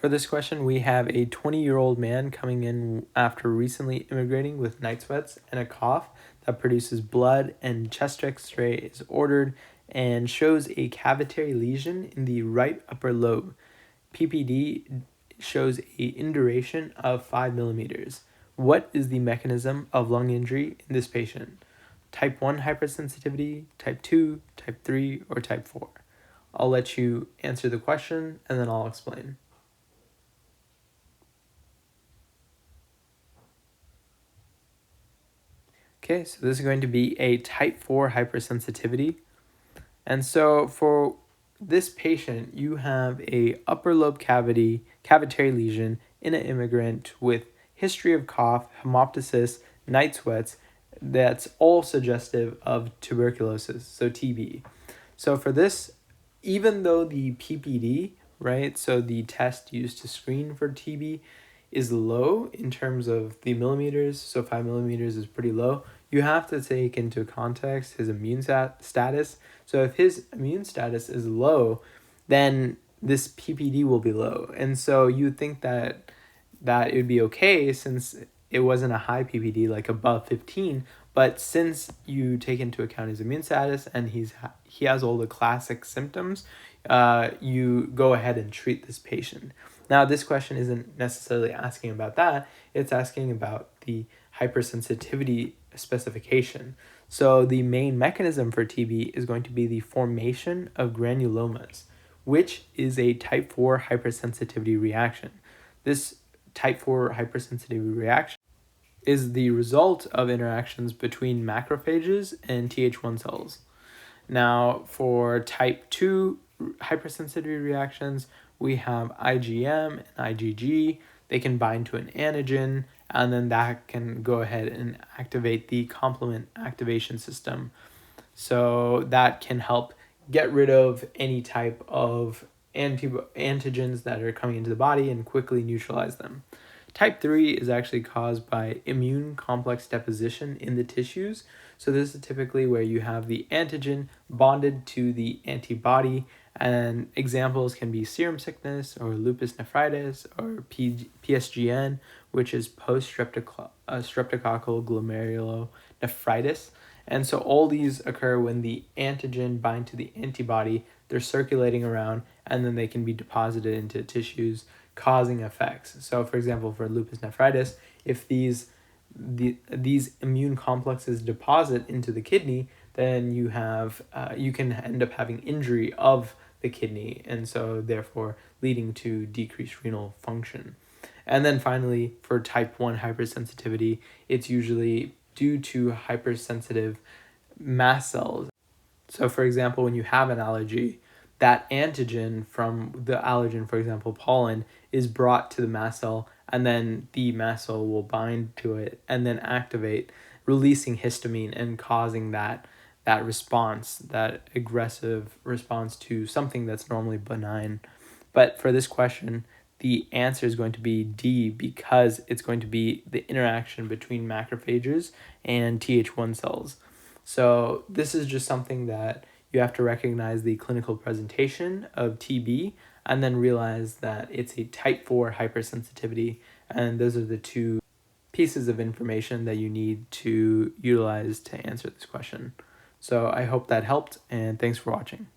For this question, we have a 20-year-old man coming in after recently immigrating with night sweats and a cough that produces blood, and chest x-ray is ordered and shows a cavitary lesion in the right upper lobe. PPD shows a induration of 5 millimeters. What is the mechanism of lung injury in this patient? Type 1 hypersensitivity, type 2, type 3, or type 4? I'll let you answer the question and then I'll explain. Okay, so this is going to be a type 4 hypersensitivity. And so for this patient, you have a upper lobe cavitary lesion in an immigrant with history of cough, hemoptysis, night sweats. That's all suggestive of tuberculosis, so TB. So for this, even though the PPD, right, so the test used to screen for TB, is low in terms of the millimeters, so 5 millimeters is pretty low, you have to take into context his immune status. So if his immune status is low, then this PPD will be low. And so you would think that it would be okay since it wasn't a high PPD, like above 15, but since you take into account his immune status and he has all the classic symptoms, you go ahead and treat this patient. Now, this question isn't necessarily asking about that. It's asking about the hypersensitivity specification. So the main mechanism for TB is going to be the formation of granulomas, which is a type 4 hypersensitivity reaction. This type 4 hypersensitivity reaction is the result of interactions between macrophages and Th1 cells. Now, for type 2 hypersensitivity reactions, we have IgM and IgG. They can bind to an antigen, and then that can go ahead and activate the complement activation system. So that can help get rid of any type of antigens that are coming into the body and quickly neutralize them. Type 3 is actually caused by immune complex deposition in the tissues. So this is typically where you have the antigen bonded to the antibody, and examples can be serum sickness or lupus nephritis or PSGN, which is post-streptococcal glomerulonephritis. And so all these occur when the antigen bind to the antibody, they're circulating around, and then they can be deposited into tissues, causing effects. So for example, for lupus nephritis, if these immune complexes deposit into the kidney, then you can end up having injury of the kidney, and so therefore leading to decreased renal function. And then finally, for type 1 hypersensitivity, it's usually due to hypersensitive mast cells. So for example, when you have an allergy, that antigen from the allergen, for example, pollen, is brought to the mast cell, and then the mast cell will bind to it and then activate, releasing histamine and causing that response, that aggressive response to something that's normally benign. But for this question, the answer is going to be D, because it's going to be the interaction between macrophages and Th1 cells. So this is just something that you have to recognize the clinical presentation of TB and then realize that it's a type 4 hypersensitivity. And those are the two pieces of information that you need to utilize to answer this question. So I hope that helped, and thanks for watching.